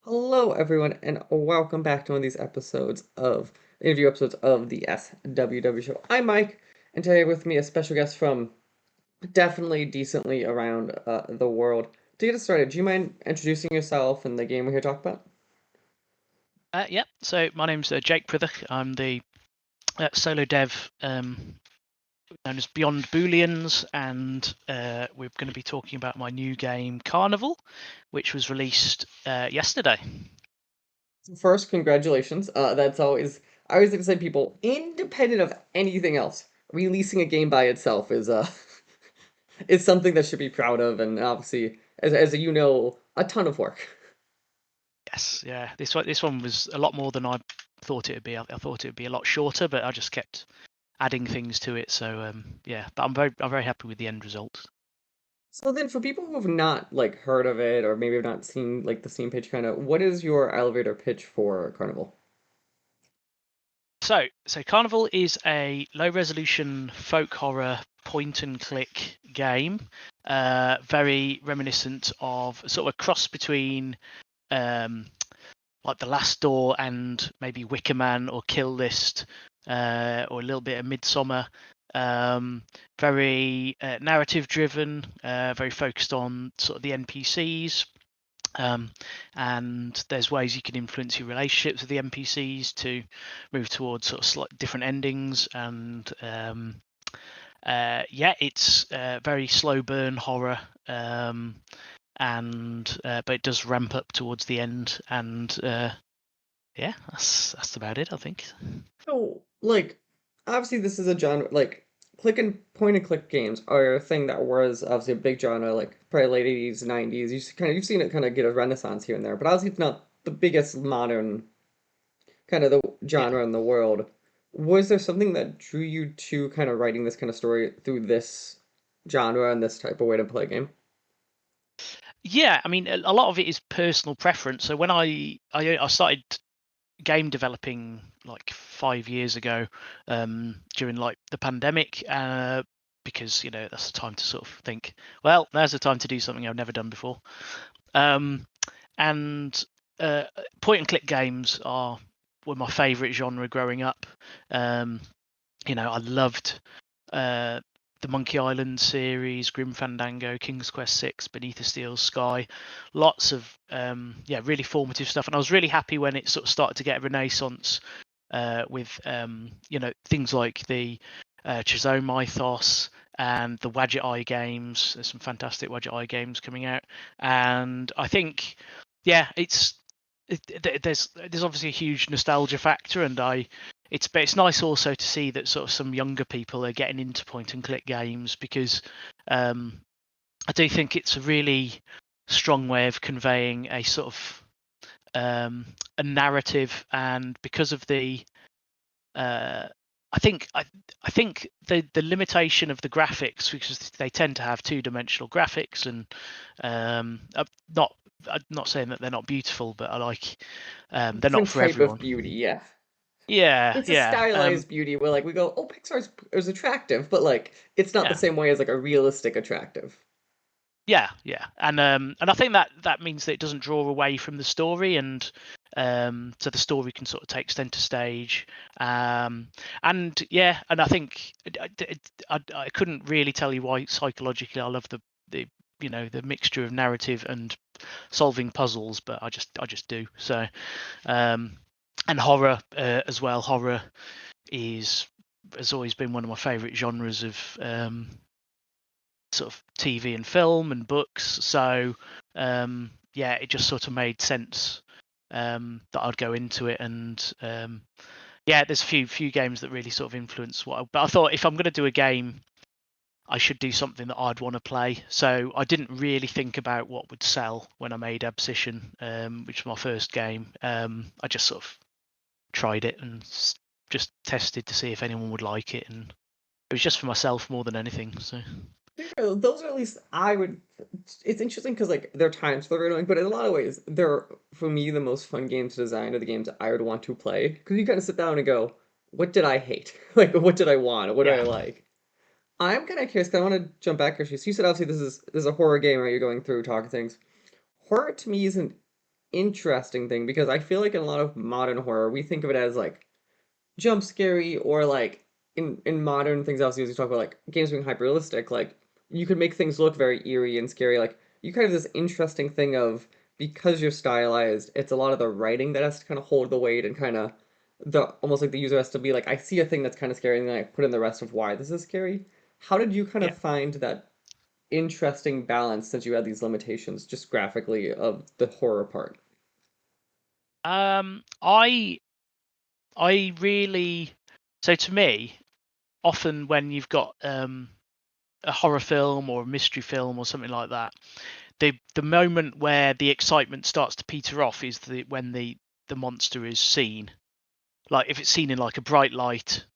Hello, everyone, and welcome back to one of these interview episodes of the SWW show. I'm Mike, and today with me a special guest from definitely decently around the world. To get us started, do you mind introducing yourself and the game we're here to talk about? Yeah, so my name's Jake Prithock. I'm the solo dev known as Beyond Booleans, and we're going to be talking about my new game Carnival, which was released yesterday. First, congratulations. I always like to say, people, independent of anything else, releasing a game by itself is is something that should be proud of, and obviously, as you know, a ton of work. Yes, yeah, this one was a lot more than I thought it would be. I thought it would be a lot shorter, but I just kept adding things to it. So yeah, but I'm very happy with the end result. So then, for people who have not heard of it or maybe have not seen the Steam page, kind of, what is your elevator pitch for Carnival? So Carnival is a low-resolution folk horror point-and-click game, very reminiscent of sort of a cross between um, like The Last Door and maybe Wicker Man or Kill List, or a little bit of Midsummer. Very narrative-driven, very focused on sort of the NPCs. And there's ways you can influence your relationships with the NPCs to move towards sort of slightly different endings. And yeah, it's very slow burn horror, and but it does ramp up towards the end. And yeah, that's about it, I think. So, obviously, this is a genre, click and point and click games are a thing that was obviously a big genre, like probably late 80s, 90s. You've seen it kind of get a renaissance here and there, but obviously, it's not the biggest modern kind of the Yeah. genre in the world. Was there something that drew you to kind of writing this kind of story through this genre and this type of way to play a game? Yeah, I mean, a lot of it is personal preference. So when I started game developing like 5 years ago, during like the pandemic, because that's the time to sort of think, well, now's the time to do something I've never done before. um, and point and click games were my favorite genre growing up. um, I loved uh, the Monkey Island series, Grim Fandango, King's Quest 6, Beneath a Steel Sky. Lots of yeah, really formative stuff, and I was really happy when it sort of started to get a renaissance, with things like the Chisome Mythos and the Wadget Eye games. There's some fantastic Wadget Eye games coming out, and I think, yeah, there's obviously a huge nostalgia factor, and but it's nice also to see that sort of some younger people are getting into point and click games, because um, I do think it's a really strong way of conveying a sort of a narrative. And because of the uh, I think the limitation of the graphics, because they tend to have two-dimensional graphics, and not I'm not saying that they're not beautiful, but they're not Different for type of everyone. beauty, yeah. Yeah, It's a yeah, stylized beauty where we go, oh, Pixar's is attractive, but it's not the yeah. same way as a realistic attractive. Yeah, and I think that means that it doesn't draw away from the story, and so the story can sort of take center stage. And yeah, and I think I couldn't really tell you why psychologically I love the the mixture of narrative and solving puzzles, but I just do. So and horror, as well. Horror is has always been one of my favorite genres of sort of TV and film and books. So yeah, it just sort of made sense that I'd go into it. And yeah, there's a few games that really sort of influence but I thought, if I'm going to do a game, I should do something that I'd want to play. So I didn't really think about what would sell when I made Abscission, which was my first game. I just sort of tried it and just tested to see if anyone would like it, and it was just for myself more than anything. So Those are at least I would. It's interesting because there are times they're annoying, but in a lot of ways, they're for me the most fun games to design are the games that I would want to play because you kind of sit down and go, what did I hate? What did I want? What do I yeah. like? I'm kind of curious because I want to jump back here. So you said obviously this is a horror game, right? You're going through talking things. Horror to me isn't interesting thing because I feel like in a lot of modern horror, we think of it as like jump scary or like in modern things else you talk about like games being hyper realistic, like you could make things look very eerie and scary. Like you kind of have this interesting thing of because you're stylized, it's a lot of the writing that has to kind of hold the weight and kind of the almost like the user has to be like, I see a thing that's kind of scary, and then I put in the rest of why this is scary. How did you kind Yeah. of find that interesting balance since you had these limitations just graphically of the horror part? I really, so to me, often when you've got a horror film or a mystery film or something like that, the moment where the excitement starts to peter off is when the monster is seen. Like if it's seen in like a bright light,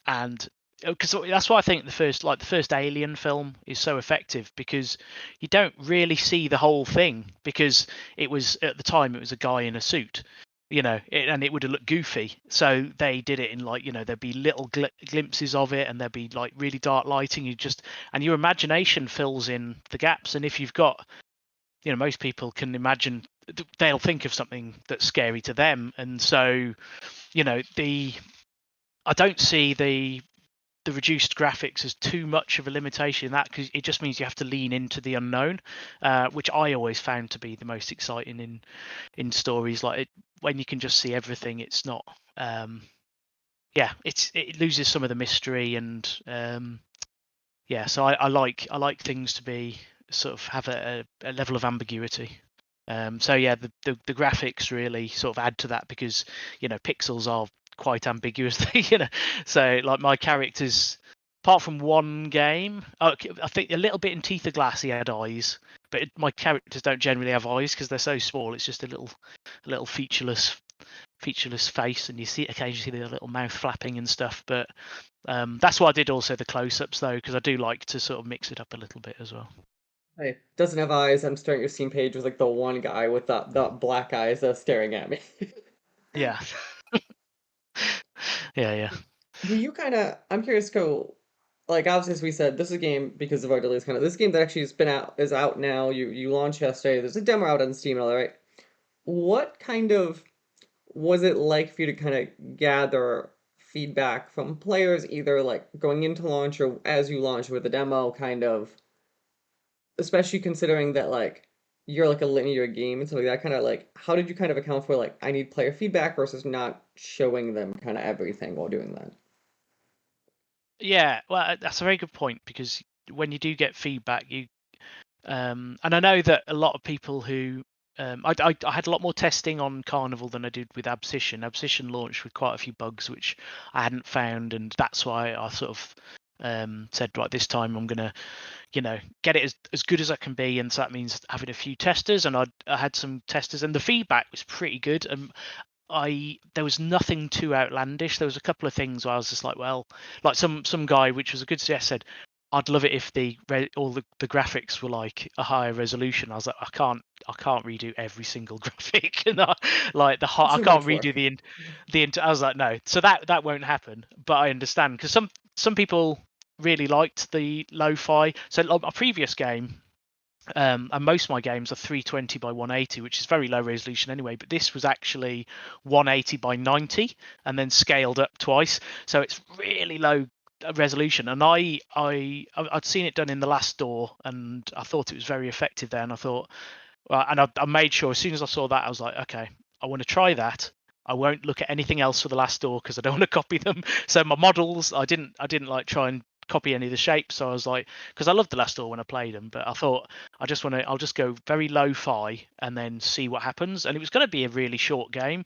and because that's why I think the first Alien film is so effective, because you don't really see the whole thing, because it was at the time it was a guy in a suit, and it would have looked goofy, so they did it in like, there'd be little glimpses of it, and there'd be like really dark lighting, and your imagination fills in the gaps. And if you've got, most people can imagine, they'll think of something that's scary to them, and so the I don't see the reduced graphics as too much of a limitation in that, because it just means you have to lean into the unknown, which I always found to be the most exciting in stories. Like when you can just see everything, it's not. Yeah, it loses some of the mystery, and yeah. So I like things to be sort of have a level of ambiguity. So yeah, the graphics really sort of add to that, because pixels are quite ambiguous. So like my characters, apart from one game, I think a little bit in Teeth of Glass he had eyes, but my characters don't generally have eyes because they're so small. It's just a little featureless face, and you occasionally see the little mouth flapping and stuff. But that's why I did also the close-ups though, because I do like to sort of mix it up a little bit as well. Hey, doesn't have eyes. I'm staring at your Steam page with like the one guy with the black eyes staring at me. Yeah, yeah, yeah. Do you kind of? I'm curious. Go like obviously as we said, this is a game because of our delays. Kind of this game that actually has been out is out now. You launched yesterday. There's a demo out on Steam and all that, right? What kind of was it like for you to kind of gather feedback from players, either like going into launch or as you launch with the demo, kind of, especially considering that like you're like a linear game and stuff like that, kind of like how did you kind of account for like I need player feedback versus not showing them kind of everything while doing that? Yeah, well, that's a very good point, because when you do get feedback, and I know that a lot of people who, I had a lot more testing on Carnival than I did with Abscission. Abscission launched with quite a few bugs which I hadn't found, and that's why I sort of said, right, this time I'm gonna, get it as good as I can be, and so that means having a few testers, and I had some testers, and the feedback was pretty good. There was nothing too outlandish. There was a couple of things where I was just like, well, like some guy, which was a good suggestion, said, I'd love it if all the graphics were like a higher resolution. I was like, I can't redo every single graphic, and I Too can't much redo work. the. I was like, no, so that won't happen. But I understand, because some people really liked the lo-fi. So like my previous game, and most of my games are 320 by 180, which is very low resolution anyway, but this was actually 180 by 90 and then scaled up twice, so it's really low resolution. And I'd seen it done in the last store, and I thought it was very effective there, and I thought, and I made sure as soon as I saw that, I was like, okay, I want to try that. I won't look at anything else for the last store, because I don't want to copy them. So my models, I didn't like try and copy any of the shapes. So I was like, because I loved the last store when I played them, but I thought I'll just go very low-fi and then see what happens. And it was going to be a really short game,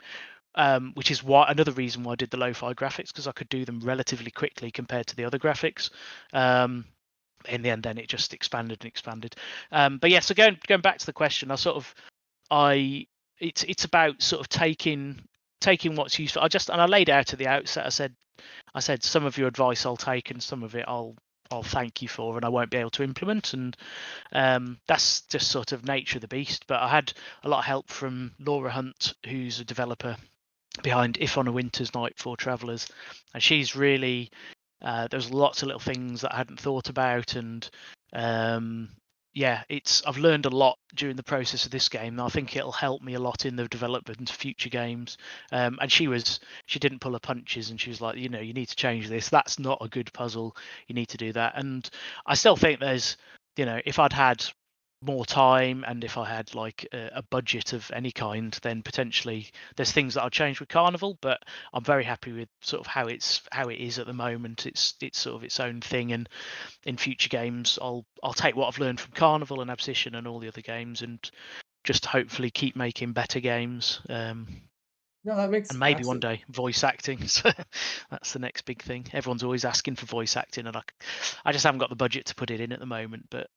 which is why another reason why I did the lo-fi graphics, because I could do them relatively quickly compared to the other graphics. In the end, then it just expanded and expanded. But yeah, so going back to the question, I it's about sort of taking what's useful. I laid out at the outset. I said some of your advice I'll take, and some of it I'll thank you for, and I won't be able to implement. And that's just sort of nature of the beast. But I had a lot of help from Laura Hunt, who's a developer behind If on a Winter's Night for Travelers, and she's really there's lots of little things that I hadn't thought about, and yeah, I've learned a lot during the process of this game. And I think it'll help me a lot in the development of future games. And she didn't pull her punches, and she was like, you know, you need to change this. That's not a good puzzle. You need to do that. And I still think there's, you know, if I'd had more time and if I had like a budget of any kind, then potentially there's things that I'll change with Carnival. But I'm very happy with sort of how it is at the moment. It's sort of its own thing, and in future games, I'll take what I've learned from Carnival and Abscission and all the other games, and just hopefully keep making better games. No, that makes And maybe one absolute. day voice acting. So that's the next big thing. Everyone's always asking for voice acting, and I just haven't got the budget to put it in at the moment. But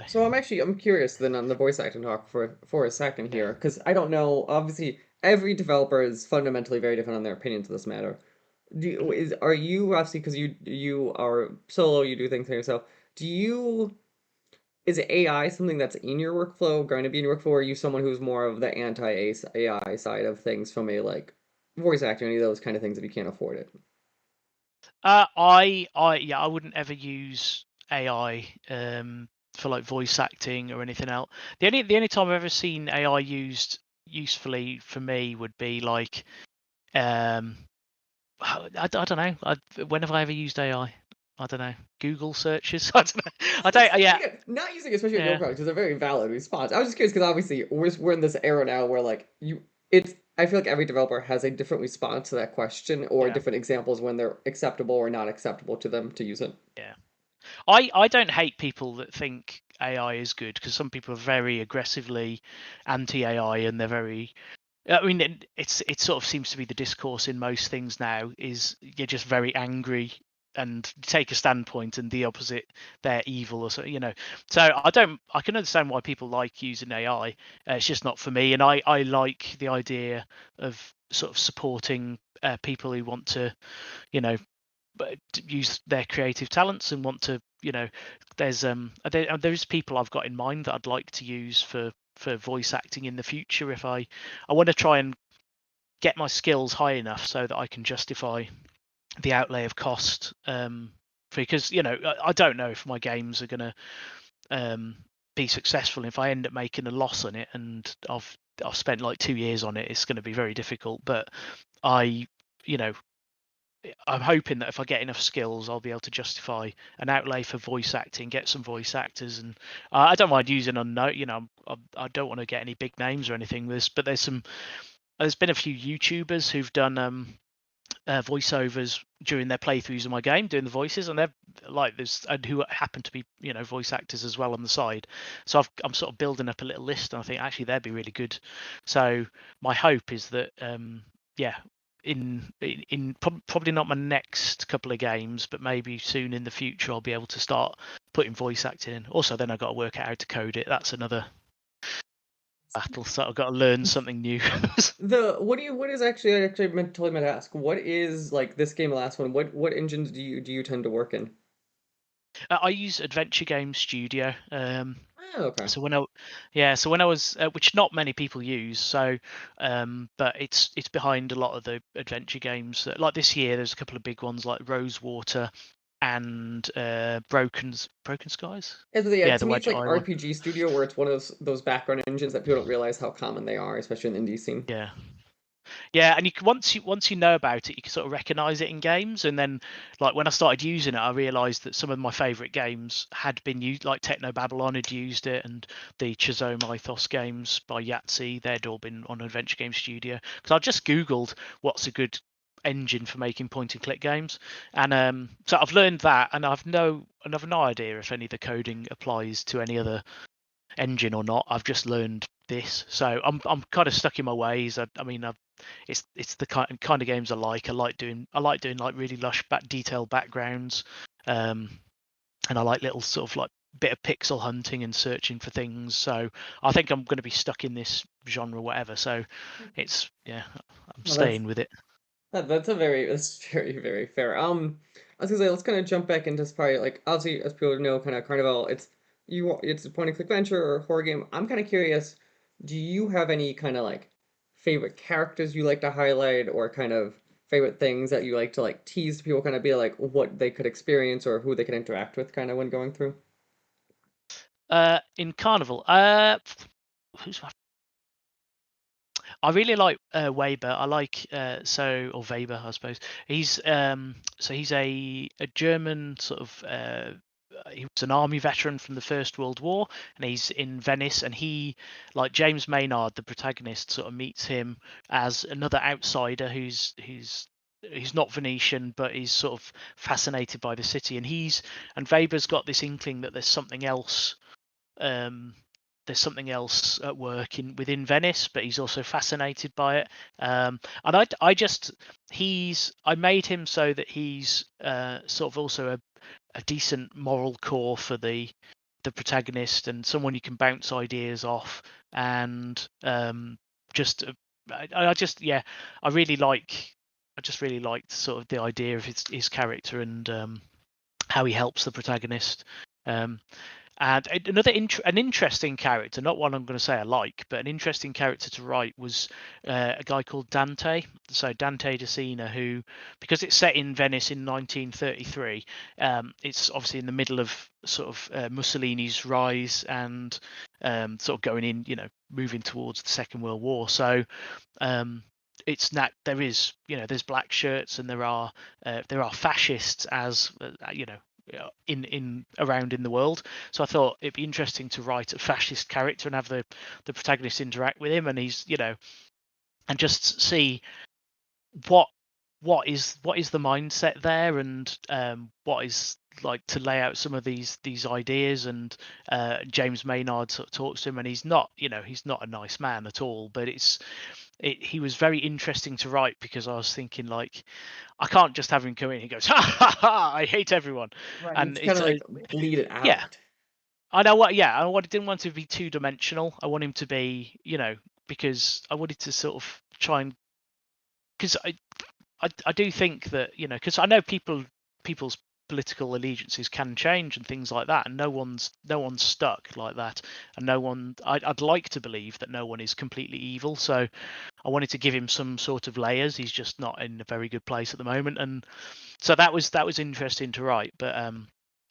So I'm curious then on the voice acting talk for a second yeah, here, because I don't know. Obviously, every developer is fundamentally very different on their opinions of this matter. Are you obviously because you are solo, you do things for yourself. Do you is AI something that's in your workflow, going to be in your workflow, or are you someone who's more of the anti-AI side of things from a like voice acting, any of those kind of things if you can't afford it? I wouldn't ever use AI for like voice acting or anything else. The only time I've ever seen AI used usefully for me would be like um I don't know. When have I ever used AI? I don't know. Google searches. I don't know. I don't. Yeah, Again, not using especially a Go yeah, product is a very valid response. I was just curious because obviously we're in this era now where like it's I feel like every developer has a different response to that question or yeah, different examples when they're acceptable or not acceptable to them to use it. yeah. I don't hate people that think AI is good, because some people are very aggressively anti AI, and they're very. I mean, it sort of seems to be the discourse in most things now is you're just very angry and take a standpoint, and the opposite, they're evil, or so, you know. So I can understand why people like using AI. It's just not for me, and I like the idea of sort of supporting people who want to, you know, use their creative talents and want to, you know, there's people I've got in mind that I'd like to use for voice acting in the future. If I want to try and get my skills high enough so that I can justify the outlay of cost, because, you know, I don't know if my games are going to be successful. If I end up making a loss on it, and I've spent like 2 years on it, it's going to be very difficult. But I, you know, I'm hoping that if I get enough skills, I'll be able to justify an outlay for voice acting, get some voice actors, and I don't mind using unknown. You know, I don't want to get any big names or anything. But there's been a few YouTubers who've done voiceovers during their playthroughs of my game, doing the voices, and they're like this, and who happen to be, you know, voice actors as well on the side. So I'm sort of building up a little list, and I think actually they'd be really good. So my hope is that yeah, probably not my next couple of games, but maybe soon in the future I'll be able to start putting voice acting in. Also, then I've got to work out how to code it. That's another battle. So I've got to learn something new. The what is actually totally meant to ask. What is like this game, the last one? What engines do you tend to work in? I use Adventure Game Studio. Oh, okay. So when I, yeah, so when I was, which not many people use, so, but it's behind a lot of the adventure games. Like this year, there's a couple of big ones like Rosewater and Broken Skies. Yeah, Yeah, to the me it's Wedge like Eye one. RPG Studio where it's one of those background engines that people don't realize how common they are, especially in the indie scene. Yeah. Yeah, and once you know about it, you can sort of recognize it in games. And then, like when I started using it, I realized that some of my favorite games had been used, like Techno Babylon had used it, and the Chazo Mythos games by Yahtzee, they'd all been on Adventure Game Studio. Because I just googled what's a good engine for making point and click games, and so I've learned that, and I've no idea if any of the coding applies to any other engine or not. I've just learned this, so I'm kind of stuck in my ways. I mean, it's the kind of games I like. I like doing like really lush, detailed backgrounds, um, and I like little sort of like bit of pixel hunting and searching for things. So I think I'm going to be stuck in this genre, whatever. So it's, yeah, I'm Well, that's staying with it. that's very fair. I was gonna say let's kind of jump back into this probably like obviously as people know, kind of Carnival. It's a point and click venture or horror game. I'm kind of curious. Do you have any kind of like favorite characters you like to highlight, or kind of favorite things that you like to like tease people, kind of be like what they could experience or who they could interact with, kind of when going through? In Carnival, who's my I really like Weber. I like or Weber, I suppose. He's a German sort of he was an army veteran from the First World War, and he's in Venice. And he, like James Maynard, the protagonist, sort of meets him as another outsider who's not Venetian, but he's sort of fascinated by the city. And Weber's got this inkling that um, there's something else at work within Venice, but he's also fascinated by it. And I made him so that he's sort of also a decent moral core for the protagonist and someone you can bounce ideas off. And just I just yeah I really like I just really liked sort of the idea of his character and how he helps the protagonist. Um, and an interesting character, not one I'm going to say I like, but an interesting character to write was a guy called Dante. So Dante da Sena, who, because it's set in Venice in 1933, it's obviously in the middle of sort of Mussolini's rise and sort of going in, moving towards the Second World War. So it's not there's black shirts and there are fascists as in around in the world. So I thought it'd be interesting to write a fascist character and have the protagonist interact with him, and he's and just see what is the mindset there, and what is like to lay out some of these ideas. And James Maynard sort of talks to him, and he's not a nice man at all, but he was very interesting to write, because I was thinking, like, I can't just have him come in. He goes, ha ha ha! I hate everyone, Right. and You kind it's of like lead it yeah. out. I know what. Yeah, didn't want to be two dimensional. I want him to be, because I wanted to sort of try and because I do think that because I know people's political allegiances can change and things like that, and no one's stuck like that, and I'd like to believe that no one is completely evil. So I wanted to give him some sort of layers. He's just not in a very good place at the moment, and so that was interesting to write. But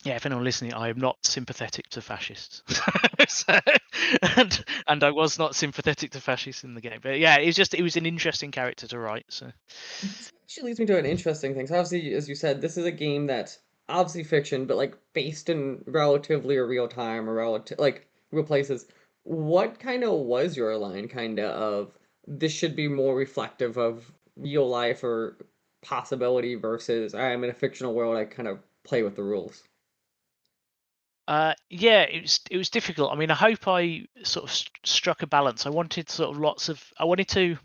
yeah, if anyone listening, I am not sympathetic to fascists. So, and I was not sympathetic to fascists in the game. But yeah, it was an interesting character to write. So This actually leads me to an interesting thing. So obviously, as you said, this is a game that's obviously fiction, but like based in relatively a real time or relative like real places. What kind of was your line kind of this should be more reflective of real life or possibility versus I'm in a fictional world, I kind of play with the rules. yeah, it was difficult. I mean, I hope I sort of struck a balance. I wanted sort of I wanted to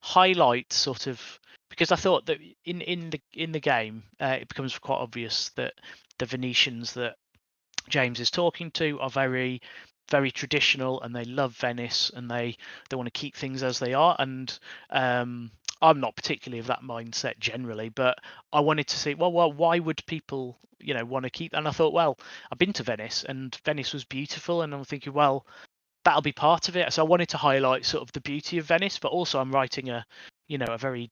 highlight sort of, because I thought that in the game it becomes quite obvious that the Venetians that James is talking to are very very traditional, and they love Venice, and they want to keep things as they are. And I'm not particularly of that mindset generally, but I wanted to see, well, why would people want to keep that? And I thought, well, I've been to Venice and Venice was beautiful, and I'm thinking, well, that'll be part of it. So I wanted to highlight sort of the beauty of Venice, but also I'm writing a very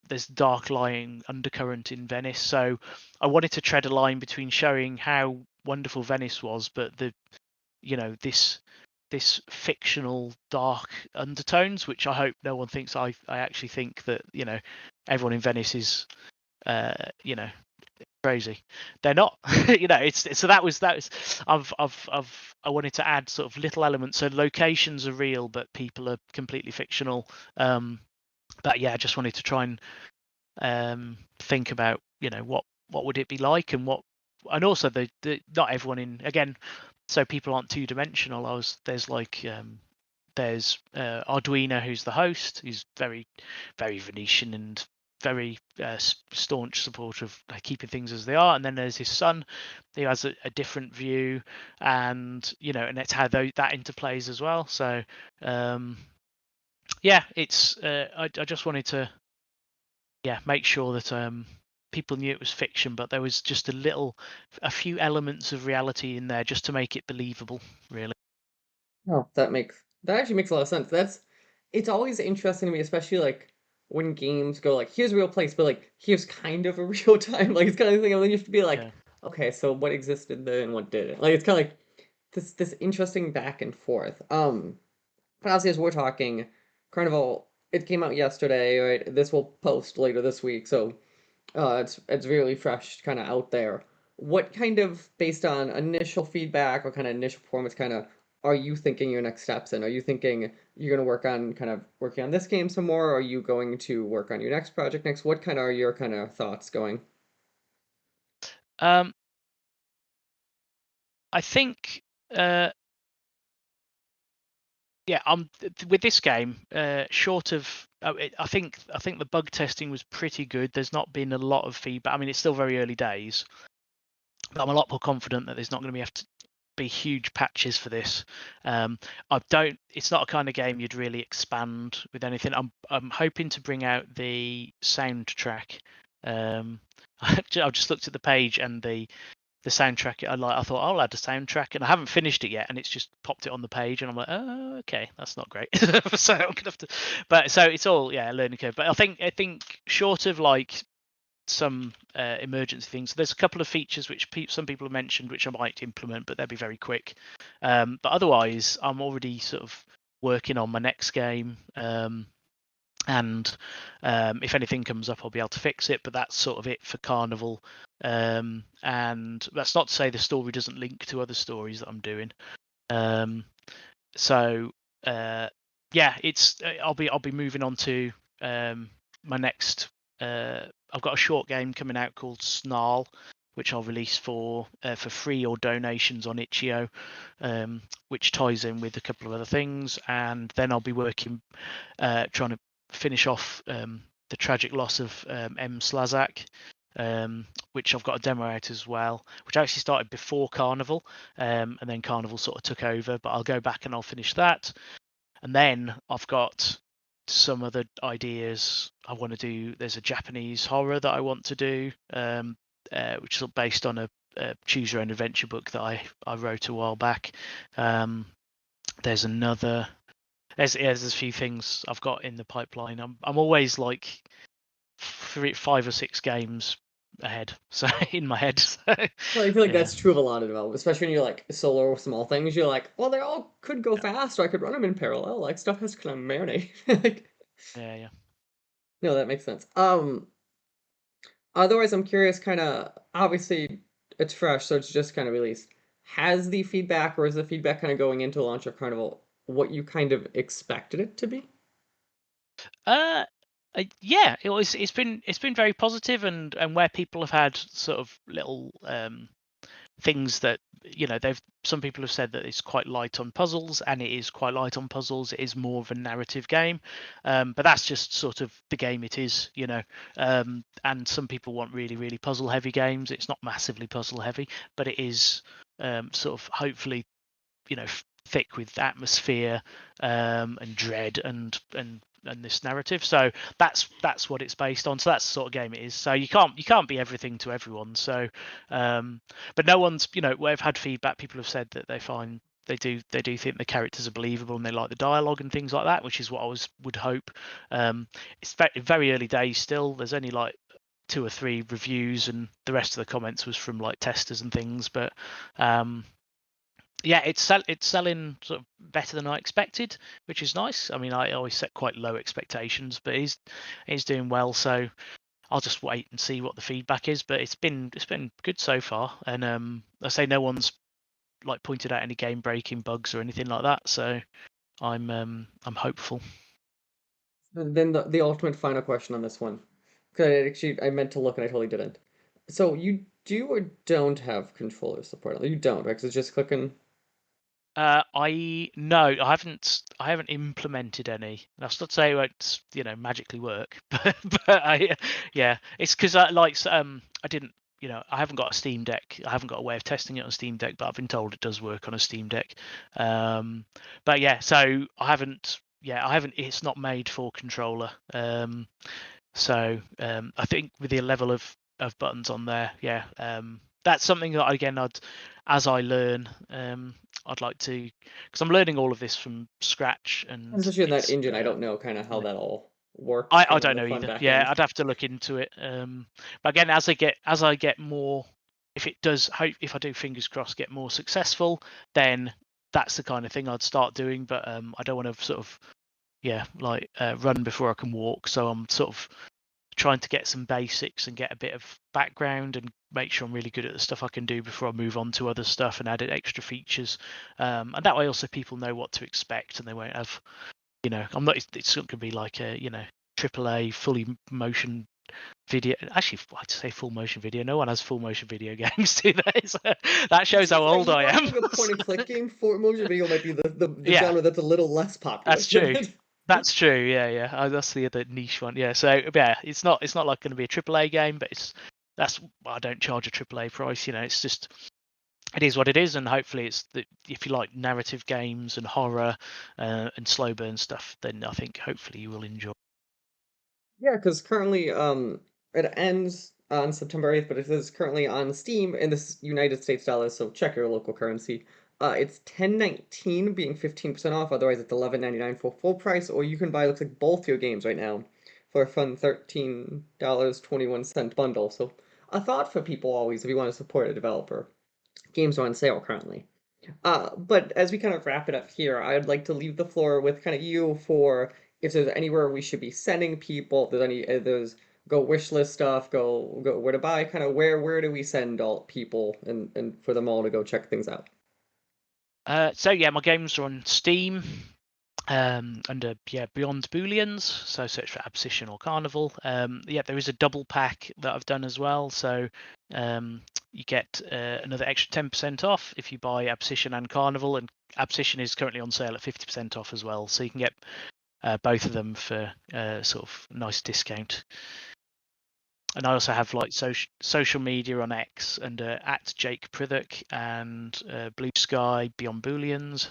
there's dark lying undercurrent in Venice. So I wanted to tread a line between showing how wonderful Venice was, but this fictional dark undertones, which I hope no one thinks I actually think that everyone in Venice is uh, you know crazy. They're not. It's so that was I wanted to add sort of little elements. So locations are real, but people are completely fictional. But yeah, I just wanted to try and think about what would it be like, and also the not everyone in, again, so people aren't two dimensional. There's Arduino, who's the host. He's very very Venetian and very staunch supporter of keeping things as they are. And then there's his son, who has a different view, and and it's how that interplays as well. So yeah, it's I just wanted to make sure that people knew it was fiction, but there was just a few elements of reality in there just to make it believable, really. Oh, that actually makes a lot of sense. It's always interesting to me, especially like when games go like here's a real place, but like here's kind of a real time. Like it's kind of thing, and then you have to be like, Yeah. okay, so what existed then and what didn't? Like it's kind of like this interesting back and forth. But obviously, as we're talking, Carnival, it came out yesterday, right? This will post later this week, so it's really fresh, kind of out there. What kind of, based on initial feedback or kind of initial performance, kind of are you thinking your next steps in? Are you thinking you're going to work on kind of working on this game some more? Or are you going to work on your next project next? What kind of are your kind of thoughts going? Um, I think, yeah, with this game. Short of, I think the bug testing was pretty good. There's not been a lot of feedback. I mean, it's still very early days, but I'm a lot more confident that there's not going to have to be huge patches for this. I don't. It's not a kind of game you'd really expand with anything. I'm hoping to bring out the soundtrack. Um, I've just looked at the page and the soundtrack. I thought I'll add a soundtrack, and I haven't finished it yet, and it's just popped it on the page, and I'm like, oh, okay, that's not great. So I'm gonna have to. But so it's all, yeah, learning curve. But I think short of like some emergency things. There's a couple of features which some people have mentioned, which I might implement, but they'll be very quick. But otherwise, I'm already sort of working on my next game. And if anything comes up, I'll be able to fix it. But that's sort of it for Carnival. And that's not to say the story doesn't link to other stories that I'm doing. So yeah, I'll be moving on to my next. I've got a short game coming out called Snarl, which I'll release for free or donations on Itch.io, which ties in with a couple of other things, and then I'll be working, trying to finish off the tragic loss of M. Slazak, which I've got a demo out as well, which I actually started before Carnival, and then Carnival sort of took over. But I'll go back and I'll finish that, and then I've got some other ideas I want to do. There's a Japanese horror that I want to do, which is based on a choose your own adventure book that I wrote a while back. There's another. There's a few things I've got in the pipeline. I'm always like 5 or 6 games ahead, so in my head. So, Well, I feel like yeah, that's true of a lot of development, especially when you're like solo or small things. You're like, well, they all could go fast, or I could run them in parallel. Like stuff has to kind of marinate. Like, yeah, yeah. no, that makes sense. Otherwise, I'm curious, kind of, obviously, it's fresh, so it's just kind of released. Has the feedback, or is the feedback kind of going into the launch of Carnival what you kind of expected it to be? Uh, yeah, it's been very positive, and where people have had sort of little things that, they've some people have said that it's quite light on puzzles, and it is quite light on puzzles. It is more of a narrative game, but that's just sort of the game it is. And some people want really, really puzzle heavy games. It's not massively puzzle heavy, but it is sort of hopefully, thick with atmosphere, and dread, and this narrative. So that's what it's based on. So that's the sort of game it is. So you can't be everything to everyone. So but no one's, where I've had feedback, people have said that they do think the characters are believable, and they like the dialogue and things like that, which is what I would hope. It's very early days still. There's only like 2 or 3 reviews, and the rest of the comments was from like testers and things. But yeah, it's selling sort of better than I expected, which is nice. I mean, I always set quite low expectations, but he's doing well. So I'll just wait and see what the feedback is. But it's been good so far, and I say no one's like pointed out any game breaking bugs or anything like that. So I'm hopeful. And then the ultimate final question on this one, because actually I meant to look and I totally didn't. So you do or don't have controller support? You don't, right? 'Cause it's just clicking. I no, I haven't implemented any. And I still say it won't, magically work, but yeah, it's because I didn't, I haven't got a Steam Deck. I haven't got a way of testing it on Steam Deck, but I've been told it does work on a Steam Deck. But yeah, so I haven't. It's not made for controller. So I think with the level of buttons on there, yeah, that's something that again as I learn, I'd like to, because I'm learning all of this from scratch, and Especially in that it's engine, I don't know kind of how yeah. that all works, I kind of don't the know front either. back Yeah, end. I'd have to look into it. But again, as I get more if it does, if I do, fingers crossed, get more successful, then that's the kind of thing I'd start doing. But I don't want to sort of run before I can walk. So I'm sort of trying to get some basics and get a bit of background and make sure I'm really good at the stuff I can do before I move on to other stuff and add extra features. And that way also people know what to expect and they won't have, I'm not, it's not going to be like a, AAA fully motion video. Actually, I'd say full motion video. No one has full motion video games, do they? So that shows how old I am. Like a point and click game, for motion video might be the Yeah, genre that's a little less popular. that's true. That's true. Yeah. That's the other niche one. Yeah. So yeah, it's not like going to be a AAA game, but I don't charge a AAA price. It's just it is what it is, and hopefully it's if you like narrative games and horror and slow burn stuff, then I think hopefully you will enjoy. Yeah, because currently it ends on September 8th, but it is currently on Steam in this United States dollars, so check your local currency. It's 10.19 being 15% off, otherwise it's 11.99 for full price, or you can buy looks like both your games right now for a fun $13.21 bundle. So a thought for people always if you want to support a developer. Games are on sale currently. But as we kind of wrap it up here, I'd like to leave the floor with kind of you for if there's anywhere we should be sending people, if there's any, if there's go wish list stuff, go where to buy, kind of where do we send all people and for them all to go check things out. So yeah, my games are on Steam under Beyond Booleans. So search for Abscission or Carnival. There is a double pack that I've done as well. So you get another extra 10% off if you buy Abscission and Carnival, and Abscission is currently on sale at 50% off as well. So you can get both of them for sort of nice discount. And I also have like social media on X under at Jake Prithik and Blue Sky Beyond Booleans.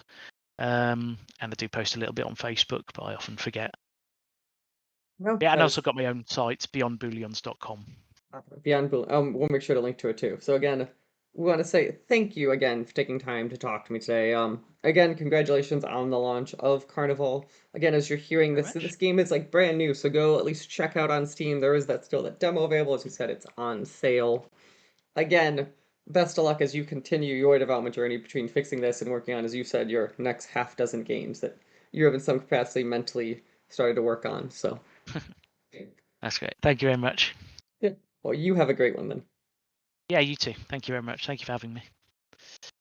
And I do post a little bit on Facebook, but I often forget. No, Yeah, and I that also is got my own site, beyondbooleans.com. Beyond Blue. We'll make sure to link to it too. So again, we want to say thank you again for taking time to talk to me today. Again, congratulations on the launch of Carnival. Again, as you're hearing Very this, much. this game is like brand new, so go at least check out on Steam. There is that demo available. As you said, it's on sale. Again, best of luck as you continue your development journey between fixing this and working on, as you said, your next half dozen games that you have in some capacity mentally started to work on. So, That's great. Thank you very much. yeah. Well, you have a great one then. Yeah, you too. Thank you very much. Thank you for having me.